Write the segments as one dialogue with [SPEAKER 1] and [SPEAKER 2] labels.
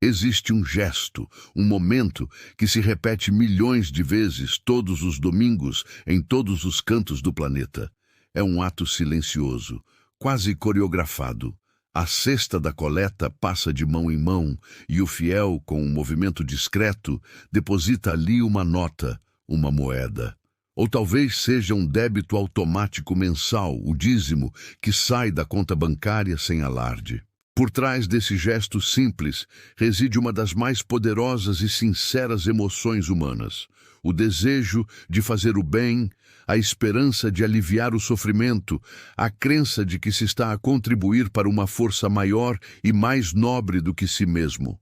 [SPEAKER 1] Existe um gesto, um momento que se repete milhões de vezes todos os domingos em todos os cantos do planeta. É um ato silencioso, quase coreografado. A cesta da coleta passa de mão em mão e o fiel, com um movimento discreto, deposita ali uma nota, uma moeda. Ou talvez seja um débito automático mensal, o dízimo, que sai da conta bancária sem alarde. Por trás desse gesto simples reside uma das mais poderosas e sinceras emoções humanas: o desejo de fazer o bem, a esperança de aliviar o sofrimento, a crença de que se está a contribuir para uma força maior e mais nobre do que si mesmo.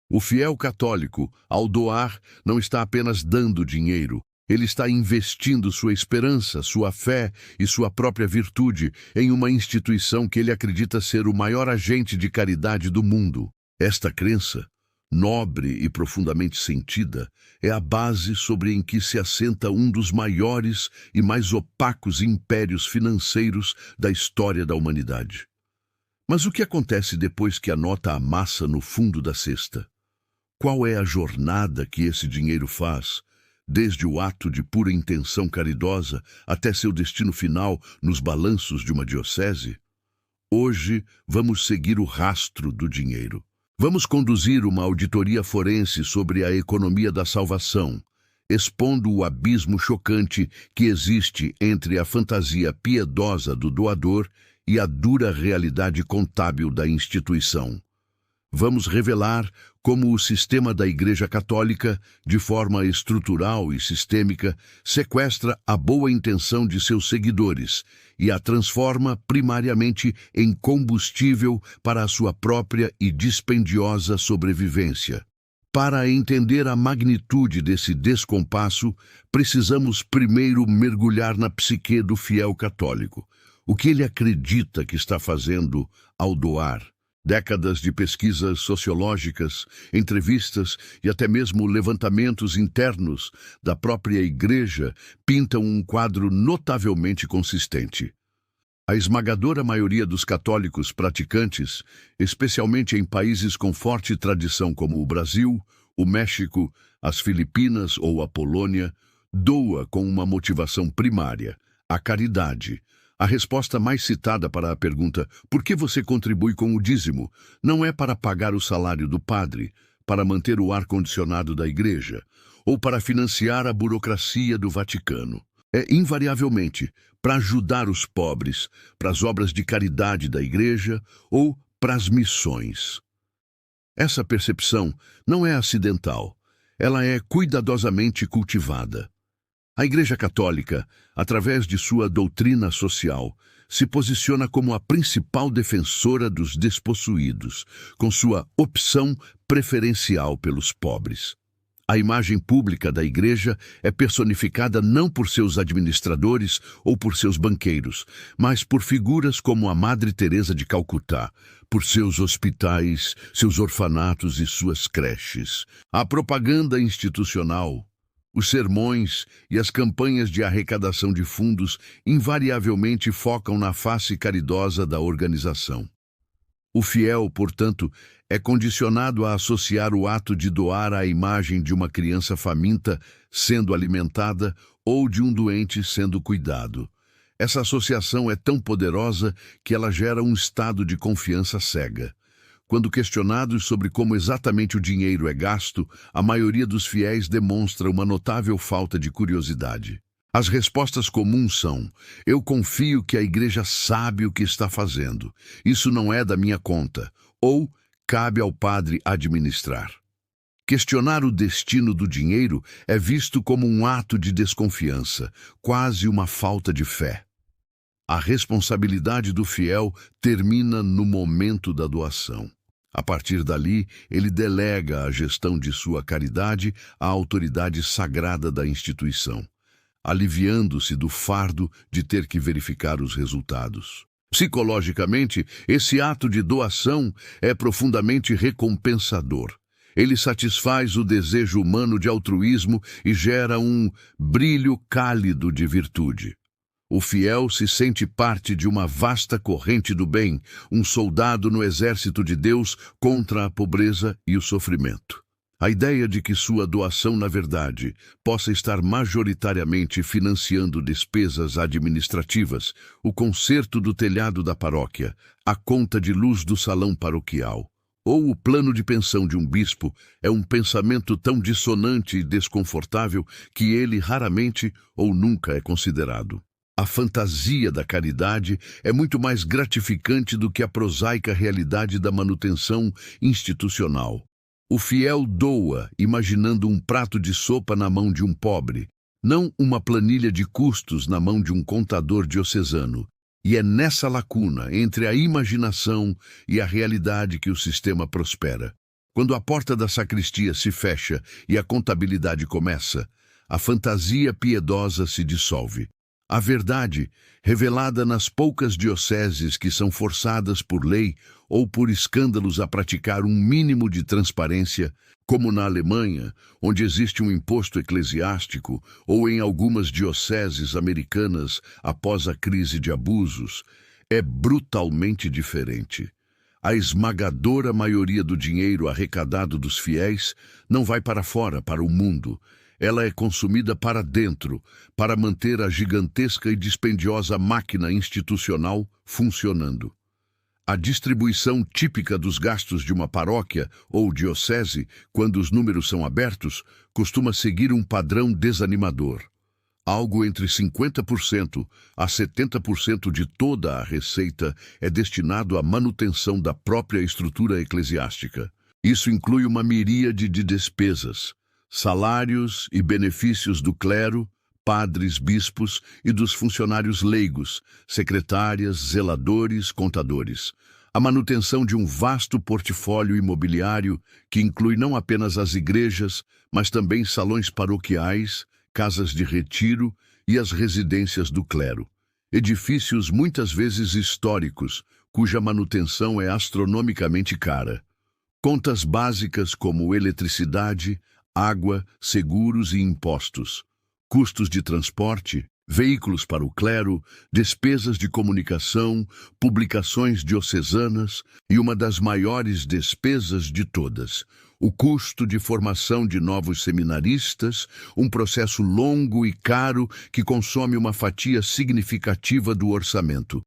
[SPEAKER 1] O fiel católico, ao doar, não está apenas dando dinheiro. Ele está investindo sua esperança, sua fé e sua própria virtude em uma instituição que ele acredita ser o maior agente de caridade do mundo. Esta crença, nobre e profundamente sentida, é a base sobre em que se assenta um dos maiores e mais opacos impérios financeiros da história da humanidade. Mas o que acontece depois que a nota amassa no fundo da cesta? Qual é a jornada que esse dinheiro faz, desde o ato de pura intenção caridosa até seu destino final nos balanços de uma diocese? Hoje vamos seguir o rastro do dinheiro. Vamos conduzir uma auditoria forense sobre a economia da salvação, expondo o abismo chocante que existe entre a fantasia piedosa do doador e a dura realidade contábil da instituição. Vamos revelar como o sistema da Igreja Católica, de forma estrutural e sistêmica, sequestra a boa intenção de seus seguidores e a transforma primariamente em combustível para a sua própria e dispendiosa sobrevivência. Para entender a magnitude desse descompasso, precisamos primeiro mergulhar na psique do fiel católico. O que ele acredita que está fazendo ao doar? Décadas de pesquisas sociológicas, entrevistas e até mesmo levantamentos internos da própria Igreja pintam um quadro notavelmente consistente. A esmagadora maioria dos católicos praticantes, especialmente em países com forte tradição como o Brasil, o México, as Filipinas ou a Polônia, doa com uma motivação primária: a caridade. A resposta mais citada para a pergunta "por que você contribui com o dízimo?" não é para pagar o salário do padre, para manter o ar-condicionado da igreja, ou para financiar a burocracia do Vaticano. É invariavelmente para ajudar os pobres, para as obras de caridade da igreja ou para as missões. Essa percepção não é acidental, ela é cuidadosamente cultivada. A Igreja Católica, através de sua doutrina social, se posiciona como a principal defensora dos despossuídos, com sua opção preferencial pelos pobres. A imagem pública da Igreja é personificada não por seus administradores ou por seus banqueiros, mas por figuras como a Madre Teresa de Calcutá, por seus hospitais, seus orfanatos e suas creches. A propaganda institucional, os sermões e as campanhas de arrecadação de fundos invariavelmente focam na face caridosa da organização. O fiel, portanto, é condicionado a associar o ato de doar à imagem de uma criança faminta sendo alimentada ou de um doente sendo cuidado. Essa associação é tão poderosa que ela gera um estado de confiança cega. Quando questionados sobre como exatamente o dinheiro é gasto, a maioria dos fiéis demonstra uma notável falta de curiosidade. As respostas comuns são: eu confio que a igreja sabe o que está fazendo, isso não é da minha conta, ou cabe ao padre administrar. Questionar o destino do dinheiro é visto como um ato de desconfiança, quase uma falta de fé. A responsabilidade do fiel termina no momento da doação. A partir dali, ele delega a gestão de sua caridade à autoridade sagrada da instituição, aliviando-se do fardo de ter que verificar os resultados. Psicologicamente, esse ato de doação é profundamente recompensador. Ele satisfaz o desejo humano de altruísmo e gera um brilho cálido de virtude. O fiel se sente parte de uma vasta corrente do bem, um soldado no exército de Deus contra a pobreza e o sofrimento. A ideia de que sua doação, na verdade, possa estar majoritariamente financiando despesas administrativas, o conserto do telhado da paróquia, a conta de luz do salão paroquial, ou o plano de pensão de um bispo, é um pensamento tão dissonante e desconfortável que ele raramente ou nunca é considerado. A fantasia da caridade é muito mais gratificante do que a prosaica realidade da manutenção institucional. O fiel doa imaginando um prato de sopa na mão de um pobre, não uma planilha de custos na mão de um contador diocesano. E é nessa lacuna entre a imaginação e a realidade que o sistema prospera. Quando a porta da sacristia se fecha e a contabilidade começa, a fantasia piedosa se dissolve. A verdade, revelada nas poucas dioceses que são forçadas por lei ou por escândalos a praticar um mínimo de transparência, como na Alemanha, onde existe um imposto eclesiástico, ou em algumas dioceses americanas após a crise de abusos, é brutalmente diferente. A esmagadora maioria do dinheiro arrecadado dos fiéis não vai para fora, para o mundo. Ela é consumida para dentro, para manter a gigantesca e dispendiosa máquina institucional funcionando. A distribuição típica dos gastos de uma paróquia ou diocese, quando os números são abertos, costuma seguir um padrão desanimador. Algo entre 50% a 70% de toda a receita é destinado à manutenção da própria estrutura eclesiástica. Isso inclui uma miríade de despesas, salários e benefícios do clero, padres, bispos e dos funcionários leigos, secretárias, zeladores, contadores. A manutenção de um vasto portfólio imobiliário que inclui não apenas as igrejas, mas também salões paroquiais, casas de retiro e as residências do clero. Edifícios muitas vezes históricos, cuja manutenção é astronomicamente cara. Contas básicas como eletricidade, água, seguros e impostos. Custos de transporte, veículos para o clero, despesas de comunicação, publicações diocesanas e uma das maiores despesas de todas, o custo de formação de novos seminaristas, um processo longo e caro que consome uma fatia significativa do orçamento.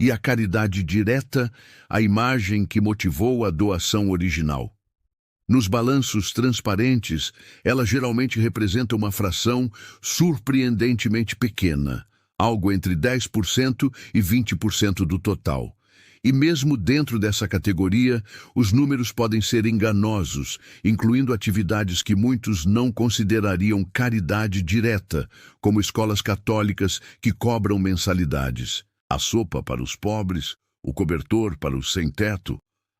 [SPEAKER 1] E a caridade direta, a imagem que motivou a doação original. Nos balanços transparentes, ela geralmente representa uma fração surpreendentemente pequena, algo entre 10% e 20% do total. E mesmo dentro dessa categoria, os números podem ser enganosos, incluindo atividades que muitos não considerariam caridade direta, como escolas católicas que cobram mensalidades, a sopa para os pobres, o cobertor para os sem-teto,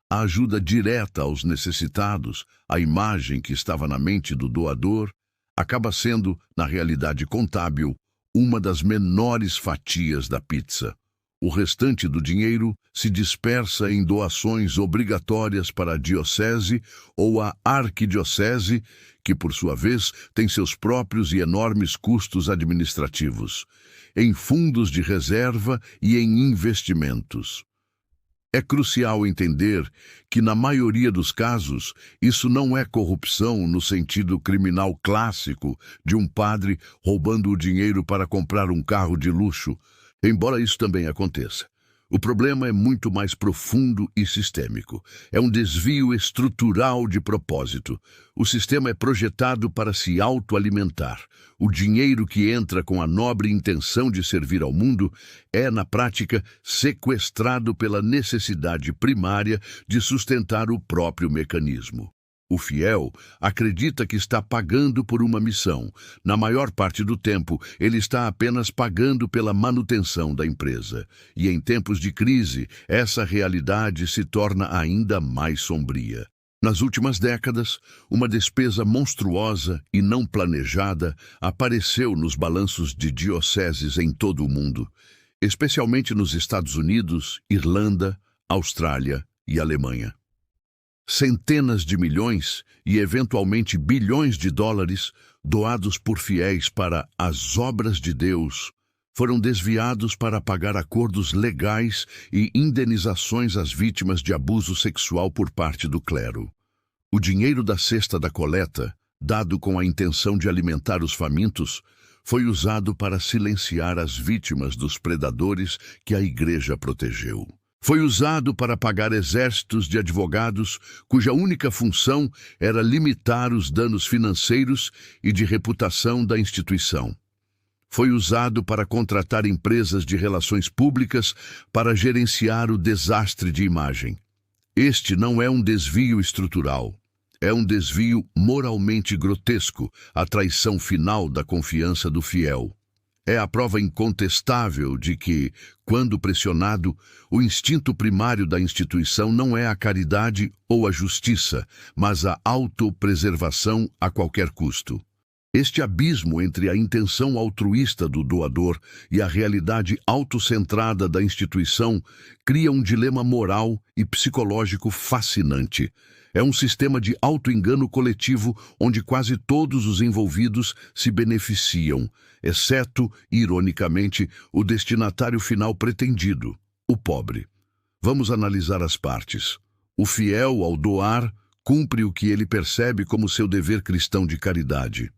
[SPEAKER 1] a ajuda direta aos necessitados, a imagem que estava na mente do doador, acaba sendo, na realidade contábil, uma das menores fatias da pizza. O restante do dinheiro se dispersa em doações obrigatórias para a diocese ou a arquidiocese, que, por sua vez, tem seus próprios e enormes custos administrativos, em fundos de reserva e em investimentos. É crucial entender que, na maioria dos casos, isso não é corrupção no sentido criminal clássico de um padre roubando o dinheiro para comprar um carro de luxo, embora isso também aconteça. O problema é muito mais profundo e sistêmico. É um desvio estrutural de propósito. O sistema é projetado para se autoalimentar. O dinheiro que entra com a nobre intenção de servir ao mundo é, na prática, sequestrado pela necessidade primária de sustentar o próprio mecanismo. O fiel acredita que está pagando por uma missão. Na maior parte do tempo, ele está apenas pagando pela manutenção da empresa. E em tempos de crise, essa realidade se torna ainda mais sombria. Nas últimas décadas, uma despesa monstruosa e não planejada apareceu nos balanços de dioceses em todo o mundo, especialmente nos Estados Unidos, Irlanda, Austrália e Alemanha. Centenas de milhões e, eventualmente, bilhões de dólares doados por fiéis para as obras de Deus foram desviados para pagar acordos legais e indenizações às vítimas de abuso sexual por parte do clero. O dinheiro da cesta da coleta, dado com a intenção de alimentar os famintos, foi usado para silenciar as vítimas dos predadores que a igreja protegeu. Foi usado para pagar exércitos de advogados cuja única função era limitar os danos financeiros e de reputação da instituição. Foi usado para contratar empresas de relações públicas para gerenciar o desastre de imagem. Este não é um desvio estrutural. É um desvio moralmente grotesco, a traição final da confiança do fiel. É a prova incontestável de que, quando pressionado, o instinto primário da instituição não é a caridade ou a justiça, mas a autopreservação a qualquer custo. Este abismo entre a intenção altruísta do doador e a realidade autocentrada da instituição cria um dilema moral e psicológico fascinante. É um sistema de auto-engano coletivo onde quase todos os envolvidos se beneficiam, exceto, ironicamente, o destinatário final pretendido, o pobre. Vamos analisar as partes. O fiel, ao doar, cumpre o que ele percebe como seu dever cristão de caridade.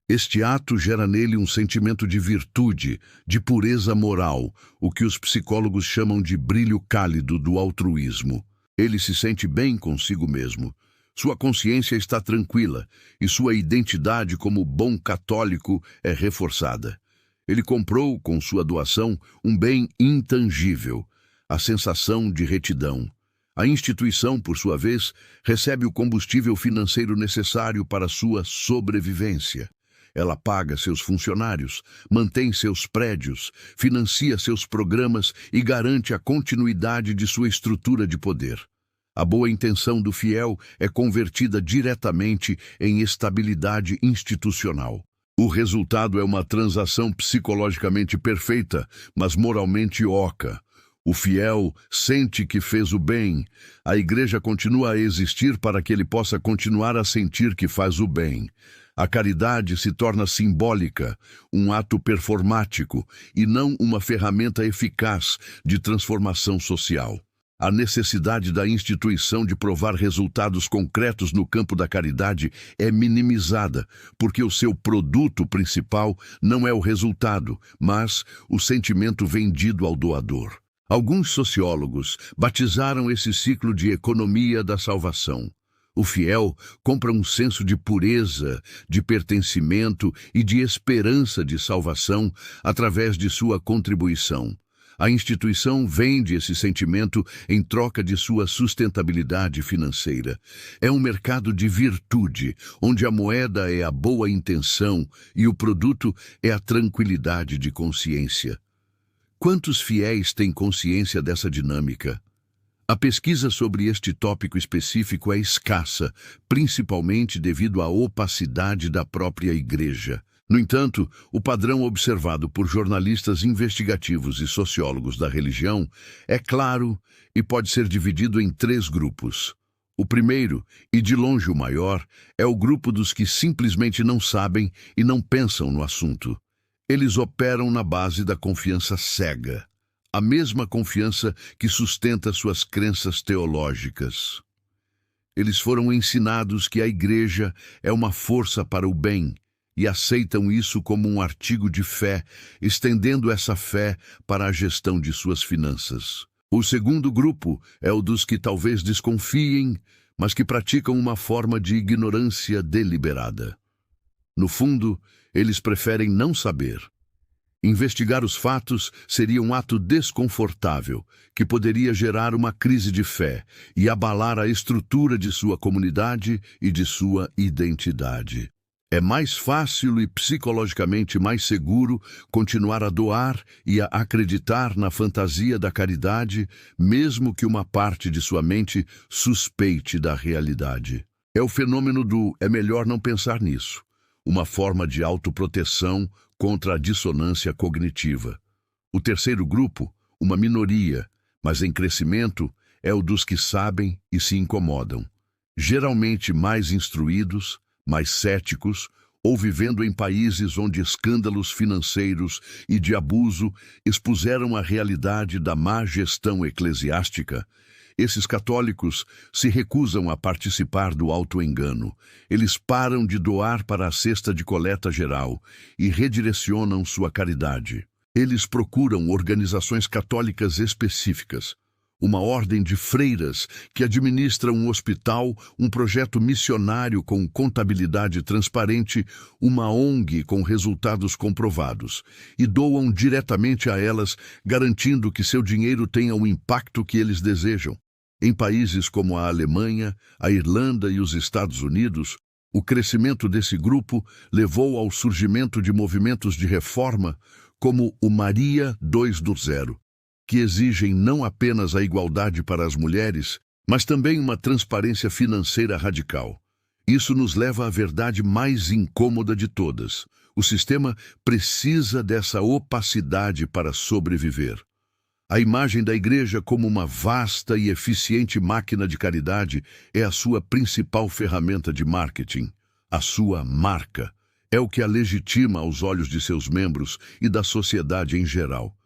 [SPEAKER 1] Este ato gera nele um sentimento de virtude, de pureza moral, o que os psicólogos chamam de brilho cálido do altruísmo. Ele se sente bem consigo mesmo. Sua consciência está tranquila e sua identidade como bom católico é reforçada. Ele comprou, com sua doação, um bem intangível, a sensação de retidão. A instituição, por sua vez, recebe o combustível financeiro necessário para sua sobrevivência. Ela paga seus funcionários, mantém seus prédios, financia seus programas e garante a continuidade de sua estrutura de poder. A boa intenção do fiel é convertida diretamente em estabilidade institucional. O resultado é uma transação psicologicamente perfeita, mas moralmente oca. O fiel sente que fez o bem. A igreja continua a existir para que ele possa continuar a sentir que faz o bem. A caridade se torna simbólica, um ato performático e não uma ferramenta eficaz de transformação social. A necessidade da instituição de provar resultados concretos no campo da caridade é minimizada, porque o seu produto principal não é o resultado, mas o sentimento vendido ao doador. Alguns sociólogos batizaram esse ciclo de economia da salvação. O fiel compra um senso de pureza, de pertencimento e de esperança de salvação através de sua contribuição. A instituição vende esse sentimento em troca de sua sustentabilidade financeira. É um mercado de virtude, onde a moeda é a boa intenção e o produto é a tranquilidade de consciência. Quantos fiéis têm consciência dessa dinâmica? A pesquisa sobre este tópico específico é escassa, principalmente devido à opacidade da própria igreja. No entanto, o padrão observado por jornalistas investigativos e sociólogos da religião é claro e pode ser dividido em 3 grupos. O primeiro, e de longe o maior, é o grupo dos que simplesmente não sabem e não pensam no assunto. Eles operam na base da confiança cega. A mesma confiança que sustenta suas crenças teológicas. Eles foram ensinados que a igreja é uma força para o bem e aceitam isso como um artigo de fé, estendendo essa fé para a gestão de suas finanças. O segundo grupo é o dos que talvez desconfiem, mas que praticam uma forma de ignorância deliberada. No fundo, eles preferem não saber. Investigar os fatos seria um ato desconfortável, que poderia gerar uma crise de fé e abalar a estrutura de sua comunidade e de sua identidade. É mais fácil e psicologicamente mais seguro continuar a doar e a acreditar na fantasia da caridade, mesmo que uma parte de sua mente suspeite da realidade. É o fenômeno do "é melhor não pensar nisso", uma forma de autoproteção contra a dissonância cognitiva. O terceiro grupo, uma minoria, mas em crescimento, é o dos que sabem e se incomodam. Geralmente mais instruídos, mais céticos ou vivendo em países onde escândalos financeiros e de abuso expuseram a realidade da má gestão eclesiástica, esses católicos se recusam a participar do auto-engano. Eles param de doar para a cesta de coleta geral e redirecionam sua caridade. Eles procuram organizações católicas específicas, uma ordem de freiras que administra um hospital, um projeto missionário com contabilidade transparente, uma ONG com resultados comprovados, e doam diretamente a elas, garantindo que seu dinheiro tenha o impacto que eles desejam. Em países como a Alemanha, a Irlanda e os Estados Unidos, o crescimento desse grupo levou ao surgimento de movimentos de reforma como o Maria 2.0, que exigem não apenas a igualdade para as mulheres, mas também uma transparência financeira radical. Isso nos leva à verdade mais incômoda de todas. O sistema precisa dessa opacidade para sobreviver. A imagem da igreja como uma vasta e eficiente máquina de caridade é a sua principal ferramenta de marketing, a sua marca. É o que a legitima aos olhos de seus membros e da sociedade em geral.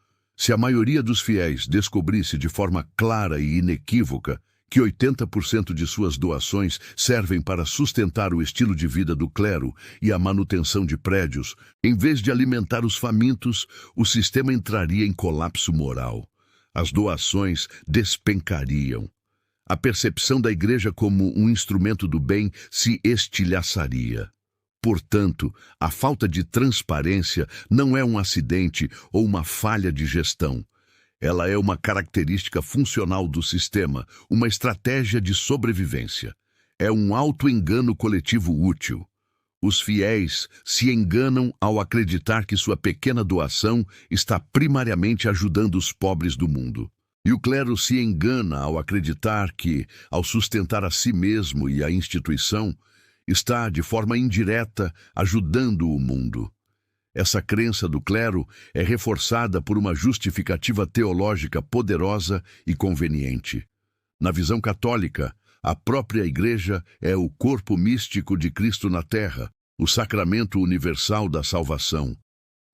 [SPEAKER 1] Se a maioria dos fiéis descobrisse de forma clara e inequívoca que 80% de suas doações servem para sustentar o estilo de vida do clero e a manutenção de prédios, em vez de alimentar os famintos, o sistema entraria em colapso moral. As doações despencariam. A percepção da igreja como um instrumento do bem se estilhaçaria. Portanto, a falta de transparência não é um acidente ou uma falha de gestão. Ela é uma característica funcional do sistema, uma estratégia de sobrevivência. É um auto-engano coletivo útil. Os fiéis se enganam ao acreditar que sua pequena doação está primariamente ajudando os pobres do mundo. E o clero se engana ao acreditar que, ao sustentar a si mesmo e a instituição, está, de forma indireta, ajudando o mundo. Essa crença do clero é reforçada por uma justificativa teológica poderosa e conveniente. Na visão católica, a própria Igreja é o corpo místico de Cristo na Terra, o sacramento universal da salvação.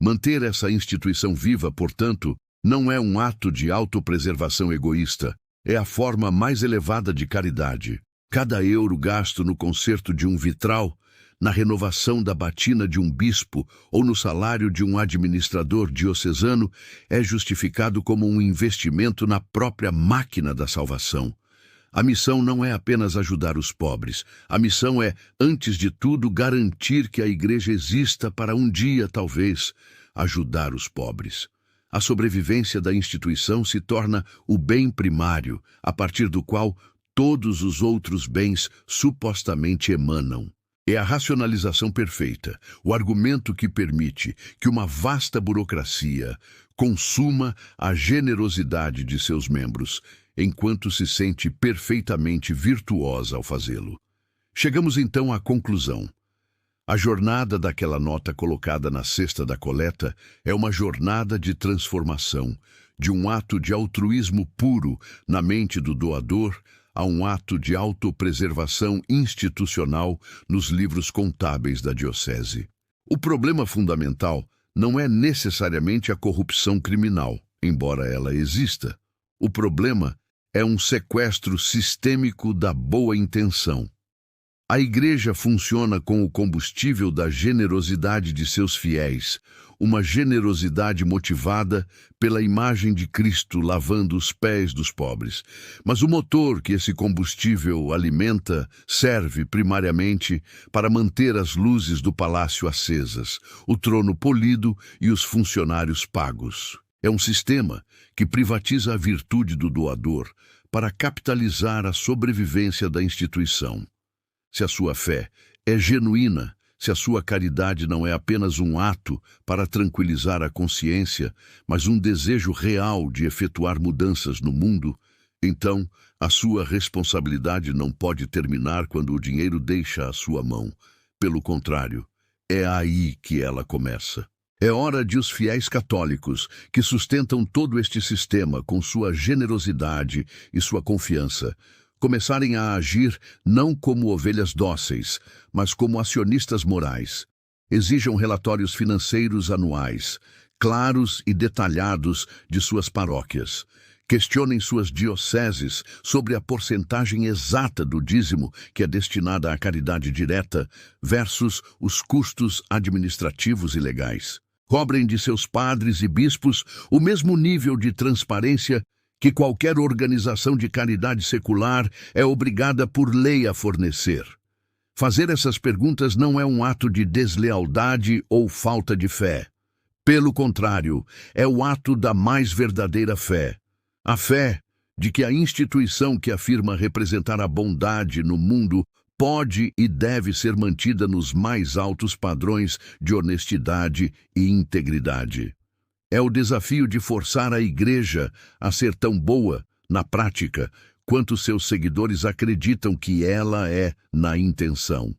[SPEAKER 1] Manter essa instituição viva, portanto, não é um ato de autopreservação egoísta, é a forma mais elevada de caridade. Cada euro gasto no conserto de um vitral, na renovação da batina de um bispo ou no salário de um administrador diocesano é justificado como um investimento na própria máquina da salvação. A missão não é apenas ajudar os pobres. A missão é, antes de tudo, garantir que a igreja exista para um dia, talvez, ajudar os pobres. A sobrevivência da instituição se torna o bem primário, a partir do qual todos os outros bens supostamente emanam. É a racionalização perfeita, o argumento que permite que uma vasta burocracia consuma a generosidade de seus membros, enquanto se sente perfeitamente virtuosa ao fazê-lo. Chegamos então à conclusão. A jornada daquela nota colocada na cesta da coleta é uma jornada de transformação, de um ato de altruísmo puro na mente do doador a um ato de autopreservação institucional nos livros contábeis da diocese. O problema fundamental não é necessariamente a corrupção criminal, embora ela exista. O problema é um sequestro sistêmico da boa intenção. A Igreja funciona com o combustível da generosidade de seus fiéis, uma generosidade motivada pela imagem de Cristo lavando os pés dos pobres. Mas o motor que esse combustível alimenta serve primariamente para manter as luzes do palácio acesas, o trono polido e os funcionários pagos. É um sistema que privatiza a virtude do doador para capitalizar a sobrevivência da instituição. Se a sua fé é genuína, se a sua caridade não é apenas um ato para tranquilizar a consciência, mas um desejo real de efetuar mudanças no mundo, então a sua responsabilidade não pode terminar quando o dinheiro deixa a sua mão. Pelo contrário, é aí que ela começa. É hora de os fiéis católicos, que sustentam todo este sistema com sua generosidade e sua confiança, começarem a agir não como ovelhas dóceis, mas como acionistas morais. Exijam relatórios financeiros anuais, claros e detalhados de suas paróquias. Questionem suas dioceses sobre a porcentagem exata do dízimo que é destinada à caridade direta versus os custos administrativos e legais. Cobrem de seus padres e bispos o mesmo nível de transparência que qualquer organização de caridade secular é obrigada por lei a fornecer. Fazer essas perguntas não é um ato de deslealdade ou falta de fé. Pelo contrário, é o ato da mais verdadeira fé. A fé de que a instituição que afirma representar a bondade no mundo pode e deve ser mantida nos mais altos padrões de honestidade e integridade. É o desafio de forçar a Igreja a ser tão boa, na prática, quanto seus seguidores acreditam que ela é na intenção.